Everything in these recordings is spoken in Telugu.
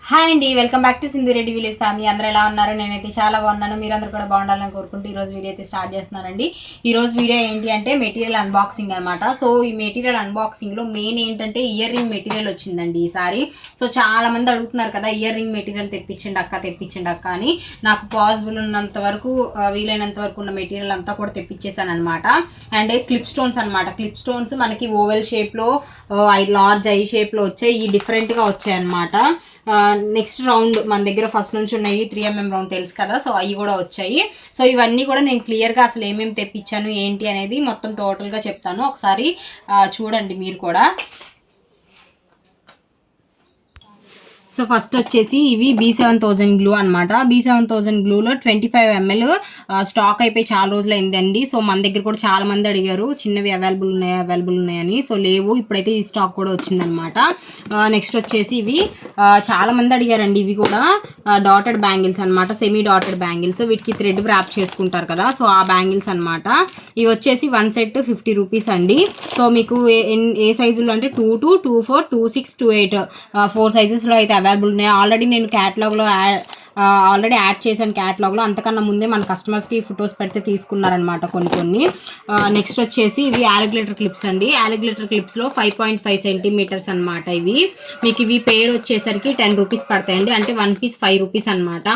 హాయ్ అండి, welcome back to Sindhu Reddy village family. అందరూ ఎలా ఉన్నారు? నేనైతే చాలా బాగున్నాను. మీరందరూ కూడా బాగుండాలని కోరుకుంటూ ఈరోజు వీడియో అయితే స్టార్ట్ చేస్తున్నానండి. ఈరోజు వీడియో ఏంటి అంటే మెటీరియల్ అన్బాక్సింగ్ అనమాట. సో ఈ మెటీరియల్ అన్బాక్సింగ్లో మెయిన్ ఏంటంటే ఇయర్ రింగ్ మెటీరియల్ వచ్చిందండి ఈసారి. సో చాలా మంది అడుగుతున్నారు కదా, ఇయర్ రింగ్ మెటీరియల్ తెప్పించండి అక్క అని. నాకు పాసిబుల్ ఉన్నంత వరకు, వీలైనంత వరకు ఉన్న మెటీరియల్ అంతా కూడా తెప్పించేసాను అనమాట. అండ్ క్లిప్ స్టోన్స్ అనమాట. క్లిప్ స్టోన్స్ మనకి ఓవెల్ షేప్లో, లార్జ్ ఐ షేప్లో వచ్చాయి. ఈ డిఫరెంట్గా వచ్చాయి అనమాట. నెక్స్ట్ రౌండ్ మన దగ్గర ఫస్ట్ నుంచి ఉన్నాయి 3mm రౌండ్ తెలుసు కదా, సో అవి కూడా వచ్చాయి. సో ఇవన్నీ కూడా నేను క్లియర్గా అసలు ఏమేమి తెప్పించాను ఏంటి అనేది మొత్తం టోటల్గా చెప్తాను. ఒకసారి చూడండి మీరు కూడా. సో ఫస్ట్ వచ్చేసి ఇవి B7000 గ్లూ అనమాట. B7000 గ్లూలో 25 ml స్టాక్ అయిపోయి చాలా రోజులు అయిందండి. సో మన దగ్గర కూడా చాలా మంది అడిగారు చిన్నవి అవైలబుల్ ఉన్నాయని. సో లేవు, ఇప్పుడైతే ఈ స్టాక్ కూడా వచ్చిందనమాట. నెక్స్ట్ వచ్చేసి ఇవి చాలా మంది అడిగారండి. ఇవి కూడా డాటెడ్ బ్యాంగిల్స్ అనమాట, సెమీ డాటెడ్ బ్యాంగిల్స్. వీటికి థ్రెడ్ ర్యాప్ చేసుకుంటారు కదా, సో ఆ బ్యాంగిల్స్ అనమాట. ఇవి వచ్చేసి 1 సెట్ 50 రూపీస్ అండి. సో మీకు ఏ సైజులో అంటే 22, 24, 26, 28 4 సైజెస్లో అయితే అవైలబుల్ ఉన్నాయి. ఆల్రెడీ నేను క్యాటలాగ్లో యాడ్ చేశాను. క్యాటలాగ్లో అంతకన్నా ముందే మన కస్టమర్స్కి ఫొటోస్ పెడితే తీసుకున్నారనమాట కొన్ని. నెక్స్ట్ వచ్చేసి ఇవి యాలిగ్లేటర్ క్లిప్స్ అండి. యాలిగ్లేటర్ క్లిప్స్లో 5.5 సెంటీమీటర్స్ అనమాట. మీకు ఇవి పేరు వచ్చేసరికి 10 రూపీస్ పడతాయండి, అంటే 1 పీస్ 5 రూపీస్ అనమాట.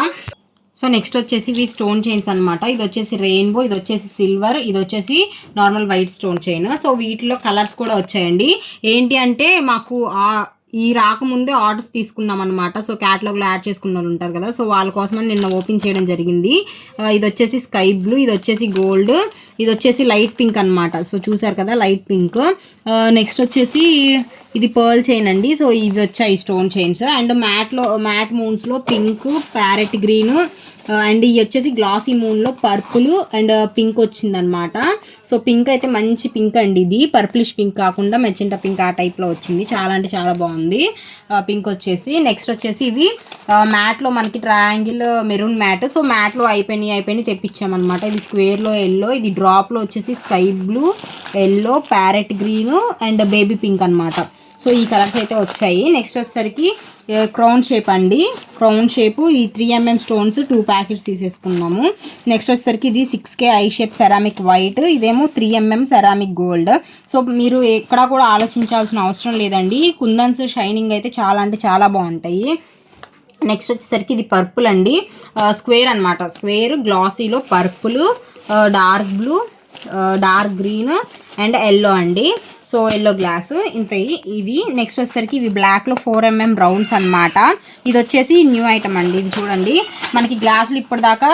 సో నెక్స్ట్ వచ్చేసి ఇవి స్టోన్ చైన్స్ అనమాట. ఇది వచ్చేసి రెయిన్బో, ఇది వచ్చేసి సిల్వర్, ఇది వచ్చేసి normal white stone chain. So వీటిలో కలర్స్ కూడా వచ్చాయండి. ఏంటి అంటే మాకు ఈ రాకముందే ఆర్డర్స్ తీసుకున్నాం అనమాట. సో క్యాటలాగ్లో యాడ్ చేసుకున్న వాళ్ళు ఉంటారు కదా, సో వాళ్ళ కోసమని నిన్న ఓపెన్ చేయడం జరిగింది. ఇది వచ్చేసి స్కై బ్లూ, ఇది వచ్చేసి గోల్డ్, ఇది వచ్చేసి లైట్ పింక్ అనమాట. సో చూసారు కదా, లైట్ పింక్. నెక్స్ట్ వచ్చేసి ఇది పర్ల్ చైన్ అండి. సో ఇవి వచ్చాయి స్టోన్ చైన్స్. అండ్ మ్యాట్ మూన్స్లో పింక్, ప్యారెట్ గ్రీన్, అండ్ ఇవి వచ్చేసి గ్లాసీ మూన్లో పర్పుల్ అండ్ పింక్ వచ్చిందనమాట. సో పింక్ అయితే మంచి పింక్ అండి. ఇది పర్పులిష్ పింక్ కాకుండా మెజెంటా పింక్ ఆ టైప్లో వచ్చింది. చాలా అంటే చాలా బాగుంది పింక్ వచ్చేసి. నెక్స్ట్ వచ్చేసి ఇవి మ్యాట్లో మనకి ట్రయాంగిల్ మెరూన్ మ్యాట్. సో మ్యాట్లో అయిపోయినాయి తెప్పించామన్నమాట. ఇది స్క్వేర్లో ఎల్లో, ఇది డ్రాప్లో వచ్చేసి sky blue, yellow, parrot green and baby pink అనమాట. సో ఈ కలర్స్ అయితే వచ్చాయి. నెక్స్ట్ వచ్చేసరికి క్రౌన్ షేప్ అండి. క్రౌన్ షేపు ఈ 3mm స్టోన్స్ 2 ప్యాకెట్స్ తీసేసుకున్నాము. నెక్స్ట్ వచ్చేసరికి ఇది 6K I shape ceramic white, ఇదేమో 3mm సెరామిక్ గోల్డ్. సో మీరు ఎక్కడా కూడా ఆలోచించాల్సిన అవసరం లేదండి. కుందన్స్ షైనింగ్ అయితే చాలా అంటే చాలా బాగుంటాయి. నెక్స్ట్ వచ్చేసరికి ఇది పర్పుల్ అండి. స్క్వేర్ అనమాట. స్క్వేర్ గ్లాసీలో purple, dark blue, dark green and yellow అండి. సో ఎల్లో గ్లాస్ ఇంత ఇది. నెక్స్ట్ వచ్చేసరికి ఇవి బ్లాక్లో 4mm రౌండ్స్ అనమాట. ఇది వచ్చేసి న్యూ ఐటమ్ అండి. ఇది చూడండి, మనకి గ్లాసులు ఇప్పటిదాకా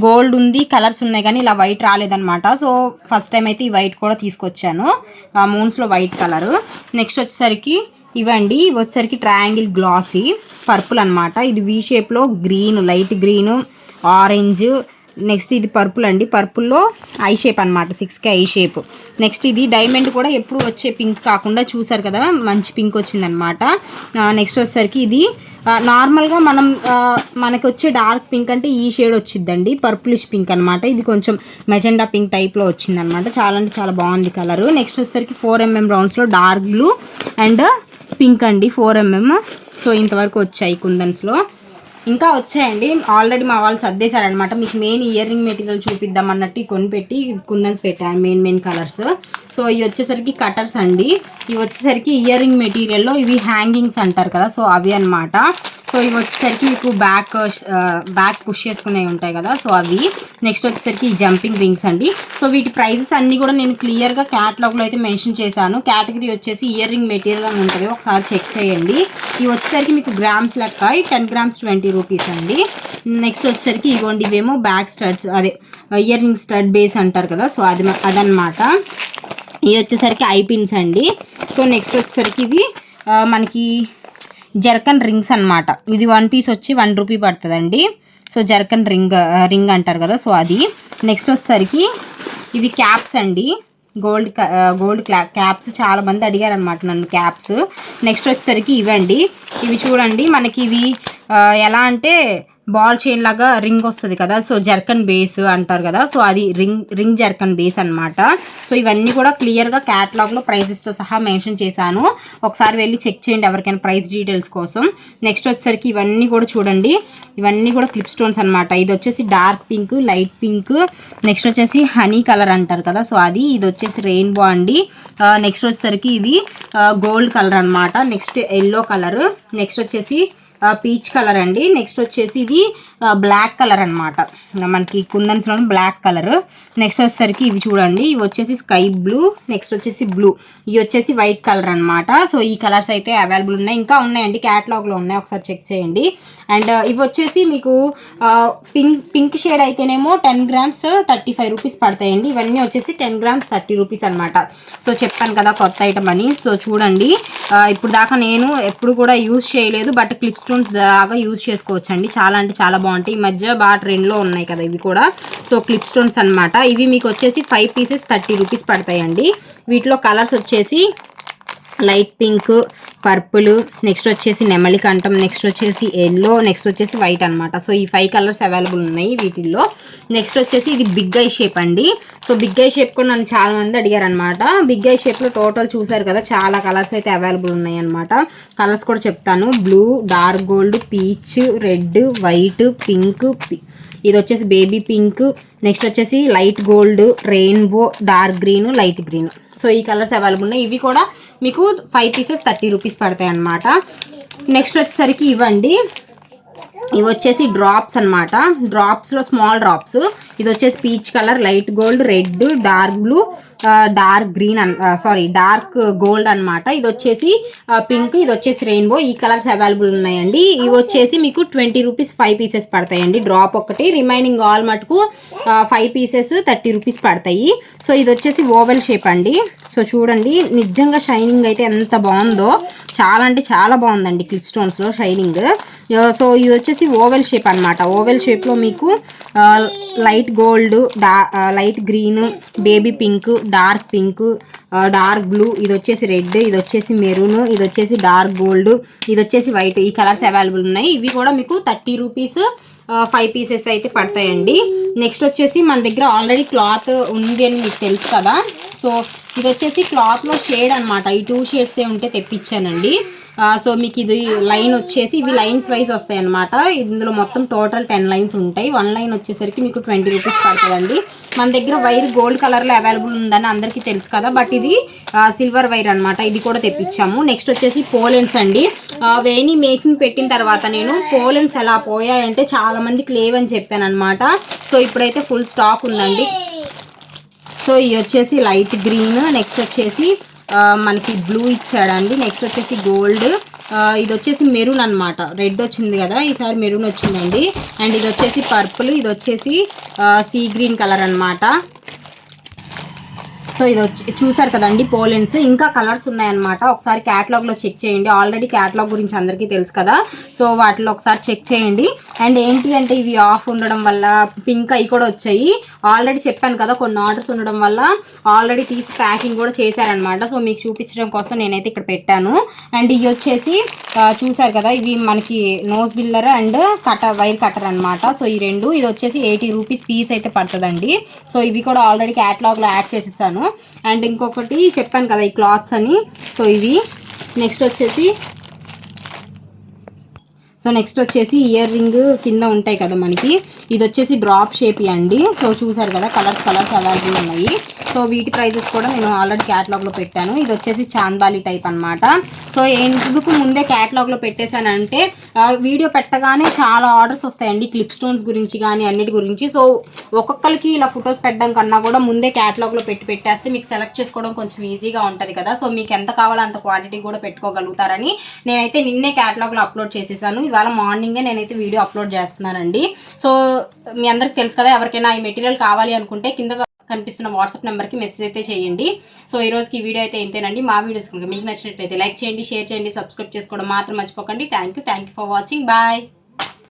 గోల్డ్ ఉంది, కలర్స్ ఉన్నాయి, కానీ ఇలా వైట్ రాలేదనమాట. సో ఫస్ట్ టైం అయితే ఈ వైట్ కూడా తీసుకొచ్చాను, మూన్స్లో వైట్ కలరు. నెక్స్ట్ వచ్చేసరికి ఇవండి. ఇవి వచ్చేసరికి ట్రయాంగిల్ గ్లాసీ పర్పుల్ అనమాట. ఇది వీ షేప్లో green, light green, orange. Next ఇది పర్పుల్ అండి. పర్పుల్లో ఐ షేప్ అనమాట, 6K ఐ షేప్. నెక్స్ట్ ఇది డైమండ్ కూడా ఎప్పుడు వచ్చే పింక్ కాకుండా చూసారు కదా, మంచి పింక్ వచ్చిందనమాట. నెక్స్ట్ వచ్చేసరికి ఇది నార్మల్గా మనకి వచ్చే డార్క్ పింక్ అంటే ఈ షేడ్ వచ్చిందండి, పర్పులిష్ పింక్ అనమాట. ఇది కొంచెం మెజెండా పింక్ టైప్లో వచ్చిందనమాట. చాలా అంటే చాలా బాగుంది కలరు. నెక్స్ట్ వచ్చేసరికి 4mm రౌండ్స్లో డార్క్ బ్లూ అండ్ పింక్ అండి, 4mm. సో ఇంతవరకు వచ్చాయి కుందన్స్లో. ఇంకా వచ్చాయండి, ఆల్రెడీ మా వాళ్ళు సర్దేశారనమాట. మీకు మెయిన్ ఇయర్ రింగ్ మెటీరియల్ చూపిద్దాం అన్నట్టు కొనిపెట్టి కుందన్స్ పెట్టాను, మెయిన్ కలర్స్. సో ఇవి వచ్చేసరికి కటర్స్ అండి. ఇవి వచ్చేసరికి ఇయర్ రింగ్ మెటీరియల్లో ఇవి హ్యాంగింగ్స్ అంటారు కదా, సో అవి అనమాట. సో ఇవి వచ్చేసరికి మీకు బ్యాక్ పుష్ చేసుకునేవి ఉంటాయి కదా, సో అవి. నెక్స్ట్ వచ్చేసరికి ఈ జంపింగ్ రింగ్స్ అండి. సో వీటి ప్రైజెస్ అన్నీ కూడా నేను క్లియర్గా క్యాటలాగ్లో అయితే మెన్షన్ చేశాను. కేటగిరీ వచ్చేసి ఇయర్ రింగ్ మెటీరియల్ అని ఉంటుంది, ఒకసారి చెక్ చేయండి. ఇవి వచ్చేసరికి మీకు గ్రామ్స్ లెక్క, 10 grams 20 రూపీస్ అండి. నెక్స్ట్ వచ్చేసరికి ఇవ్వండి, ఇవేమో బ్యాక్ స్టడ్స్, అదే ఇయర్ రింగ్ స్టడ్ బేస్ అంటారు కదా, సో అదనమాట. ఇవి వచ్చేసరికి ఐ పిన్స్ అండి. సో నెక్స్ట్ వచ్చేసరికి ఇవి మనకి జర్కన్ రింగ్స్ అనమాట. ఇది 1 పీస్ వచ్చి 1 రూపీ పడుతుందండి. సో జర్కన్ రింగ్ అంటారు కదా, సో అది. నెక్స్ట్ వచ్చేసరికి ఇవి క్యాప్స్ అండి, గోల్డ్ క్యాప్స్. చాలా మంది అడిగారు అనమాట నన్ను క్యాప్స్. నెక్స్ట్ వచ్చేసరికి ఇవండి. ఇవి చూడండి, మనకి ఇవి ఎలా అంటే బాల్ చైన్ లాగా రింగ్ వస్తుంది కదా, సో జర్కన్ బేస్ అంటారు కదా, సో అది రింగ్ జర్కన్ బేస్ అనమాట. సో ఇవన్నీ కూడా క్లియర్గా క్యాటలాగ్లో ప్రైజెస్తో సహా మెన్షన్ చేశాను, ఒకసారి వెళ్ళి చెక్ చేయండి ఎవరికైనా ప్రైస్ డీటెయిల్స్ కోసం. నెక్స్ట్ వచ్చేసరికి ఇవన్నీ కూడా చూడండి, ఇవన్నీ కూడా క్లిప్ స్టోన్స్ అనమాట. ఇది వచ్చేసి dark pink, light pink, next వచ్చేసి హనీ కలర్ అంటారు కదా, సో అది. ఇది వచ్చేసి రెయిన్బో అండి. నెక్స్ట్ వచ్చేసరికి ఇది గోల్డ్ కలర్ అనమాట. నెక్స్ట్ ఎల్లో కలర్, నెక్స్ట్ వచ్చేసి పీచ్ కలర్ అండి. నెక్స్ట్ వచ్చేసి ఇది బ్లాక్ కలర్ అనమాట, మనకి కుందన్స్లో బ్లాక్ కలర్. నెక్స్ట్ వచ్చేసరికి ఇవి చూడండి, ఇవి వచ్చేసి స్కై బ్లూ, నెక్స్ట్ వచ్చేసి బ్లూ, ఇవి వచ్చేసి వైట్ కలర్ అనమాట. సో ఈ కలర్స్ అయితే అవైలబుల్ ఉన్నాయి, ఇంకా ఉన్నాయండి క్యాటలాగ్లో ఉన్నాయి, ఒకసారి చెక్ చేయండి. అండ్ ఇవి వచ్చేసి మీకు పింక్ షేడ్ అయితేనేమో 10 grams 35 రూపీస్ పడతాయండి. ఇవన్నీ వచ్చేసి 10 grams 30 రూపీస్ అనమాట. సో చెప్పాను కదా కొత్త ఐటమ్ అని. సో చూడండి, ఇప్పుడు దాకా నేను ఎప్పుడు కూడా యూజ్ చేయలేదు, బట్ క్లిప్ స్టోన్స్ దాకా యూజ్ చేసుకోవచ్చు అండి, చాలా అంటే చాలా బాగుంటాయి. ఈ మధ్య బాగా ట్రెండ్లో ఉన్నాయి కదా ఇవి కూడా. సో క్లిప్ స్టోన్స్ అనమాట. ఇవి మీకు వచ్చేసి 5 pieces 30 రూపీస్ పడతాయండి. వీటిలో కలర్స్ వచ్చేసి లైట్ పింక్, పర్పుల్, నెక్స్ట్ వచ్చేసి నెమలి కంఠం, నెక్స్ట్ వచ్చేసి ఎల్లో, నెక్స్ట్ వచ్చేసి వైట్ అనమాట. సో ఈ 5 కలర్స్ అవైలబుల్ ఉన్నాయి వీటిల్లో. నెక్స్ట్ వచ్చేసి ఇది బిగ్ ఐ షేప్ అండి. సో బిగ్ ఐ షేప్ కూడా నన్ను చాలా మంది అడిగారు అనమాట. బిగ్ ఐ షేప్లో టోటల్ చూసారు కదా, చాలా కలర్స్ అయితే అవైలబుల్ ఉన్నాయి అనమాట. కలర్స్ కూడా చెప్తాను, blue, dark gold, peach, red, white, pink, ఇది వచ్చేసి బేబీ పింక్, నెక్స్ట్ వచ్చేసి light gold, rainbow, dark green, light green. So ఈ కలర్స్ అవైలబుల్ ఉన్నాయి. ఇవి కూడా మీకు 5 pieces 30 రూపీస్ పడతాయి అన్నమాట. నెక్స్ట్ వచ్చేసరికి ఇవ్వండి, ఇవి వచ్చేసి డ్రాప్స్ అనమాట. డ్రాప్స్లో స్మాల్ డ్రాప్స్. ఇది వచ్చేసి peach colour, light gold, red, dark blue, dark green, dark gold అనమాట. ఇది వచ్చేసి పింక్, ఇది వచ్చేసి రెయిన్బో. ఈ కలర్స్ అవైలబుల్ ఉన్నాయండి. ఇవి వచ్చేసి మీకు 20 రూపీస్ 5 pieces పడతాయండి, డ్రాప్ ఒకటి. రిమైనింగ్ ఆల్ మటుకు 5 pieces 30 రూపీస్ పడతాయి. సో ఇది వచ్చేసి ఓవెల్ షేప్ అండి. సో చూడండి, నిజంగా షైనింగ్ అయితే ఎంత బాగుందో, చాలా అంటే చాలా బాగుందండి క్లిప్ స్టోన్స్లో షైనింగ్. సో ఇది వచ్చేసి ఓవెల్ షేప్ అనమాట. ఓవెల్ షేప్లో మీకు light gold, light green, baby pink, dark pink, dark blue, ఇది వచ్చేసి రెడ్, ఇది వచ్చేసి మెరూన్, ఇది వచ్చేసి డార్క్ గోల్డ్, ఇది వచ్చేసి వైట్. ఈ కలర్స్ అవైలబుల్ ఉన్నాయి. ఇవి కూడా మీకు 30 రూపీస్ 5 pieces అయితే పడతాయండి. నెక్స్ట్ వచ్చేసి మన దగ్గర ఆల్రెడీ క్లాత్ ఉంది అని మీకు తెలుసు కదా. సో ఇది వచ్చేసి క్లాత్లో షేడ్ అనమాట. ఈ 2 shades ఉంటే తెప్పించానండి. సో మీకు ఇది లైన్ వచ్చేసి ఇవి లైన్స్ వైజ్ వస్తాయి అనమాట. ఇందులో మొత్తం టోటల్ 10 lines ఉంటాయి. 1 line వచ్చేసరికి మీకు 20 రూపీస్ పడుతుందండి. మన దగ్గర వైర్ గోల్డ్ కలర్లో అవైలబుల్ ఉందని అందరికీ తెలుసు కదా, బట్ ఇది సిల్వర్ వైర్ అనమాట. ఇది కూడా తెప్పించాము. నెక్స్ట్ వచ్చేసి పోలెన్స్ అండి. వేణి మేకింగ్ పెట్టిన తర్వాత నేను పోలెన్స్ ఎలా పోయాయంటే చాలా మందికి లేవని చెప్పాను అనమాట. సో ఇప్పుడైతే ఫుల్ స్టాక్ ఉందండి. సో ఇది వచ్చేసి లైట్ గ్రీన్, నెక్స్ట్ వచ్చేసి మనకి బ్లూ ఇచ్చాడండి. నెక్స్ట్ వచ్చేసి గోల్డ్, ఇది వచ్చేసి మెరూన్ అనమాట. రెడ్ వచ్చింది కదా, ఈసారి మెరూన్ వచ్చిందండి. అండ్ ఇది వచ్చేసి పర్పుల్, ఇది వచ్చేసి సీ గ్రీన్ కలర్ అనమాట. సో ఇది వచ్చి చూసారు కదండి పోలెన్స్. ఇంకా కలర్స్ ఉన్నాయన్నమాట, ఒకసారి క్యాటలాగ్లో చెక్ చేయండి. ఆల్రెడీ క్యాటలాగ్ గురించి అందరికీ తెలుసు కదా, సో వాటిలో ఒకసారి చెక్ చేయండి. అండ్ ఏంటి అంటే ఇవి ఆఫ్ ఉండడం వల్ల పింక్ అవి కూడా వచ్చాయి. ఆల్రెడీ చెప్పాను కదా, కొన్ని ఆర్డర్స్ ఉండడం వల్ల ఆల్రెడీ తీసి ప్యాకింగ్ కూడా చేశారనమాట. సో మీకు చూపించడం కోసం నేనైతే ఇక్కడ పెట్టాను. అండ్ ఇవి వచ్చేసి చూసారు కదా, ఇవి మనకి nose plier and wire cutter అనమాట. సో ఈ రెండు, ఇది వచ్చేసి 80 రూపీస్ పీస్ అయితే పడుతుందండి. సో ఇవి కూడా ఆల్రెడీ క్యాటలాగ్లో యాడ్ చేసేసాను. అండ్ ఇంకొకటి చెప్పాను కదా ఈ క్లాత్స్ అని, సో ఇవి. నెక్స్ట్ వచ్చేసి ఇయర్ రింగ్ కింద ఉంటాయి కదా మనకి, ఇది వచ్చేసి డ్రాప్ షేప్ అండి. సో చూసారు కదా, కలర్స్ అవైలబుల్ ఉన్నాయి. సో వీటి ప్రైజెస్ కూడా నేను ఆల్రెడీ క్యాటలాగ్లో పెట్టాను. ఇది వచ్చేసి చాందాలి టైప్ అనమాట. సో ఎందుకు ముందే క్యాటలాగ్లో పెట్టేశానంటే వీడియో పెట్టగానే చాలా ఆర్డర్స్ వస్తాయండి క్లిప్ స్టోన్స్ గురించి కానీ అన్నిటి గురించి. సో ఒక్కొక్కరికి ఇలా ఫొటోస్ పెట్టడం కన్నా కూడా ముందే క్యాటలాగ్లో పెట్టేస్తే మీకు సెలెక్ట్ చేసుకోవడం కొంచెం ఈజీగా ఉంటుంది కదా. సో మీకు ఎంత కావాలో అంత క్వాంటిటీ కూడా పెట్టుకోగలుగుతారని నేనైతే నిన్నే క్యాటలాగ్లో అప్లోడ్ చేసేసాను. ఇవాళ మార్నింగే నేనైతే వీడియో అప్లోడ్ చేస్తున్నానండి. సో మీ అందరికి తెలుసు కదా, ఎవరికైనా ఈ మెటీరియల్ కావాలి అనుకుంటే కింద కనిపిస్తున్న వాట్సాప్ నెంబర్కి మెసేజ్ అయితే చేయండి. సో ఈ రోజుకి ఈ వీడియో అయితే ఇంతేనండి. మా వీడియోస్ కనుక మీకు నచ్చినట్లయితే లైక్ చేయండి, షేర్ చేయండి, సబ్స్క్రైబ్ చేసుకోవడం మాత్రం మర్చిపోకండి. Thank you for watching. Bye.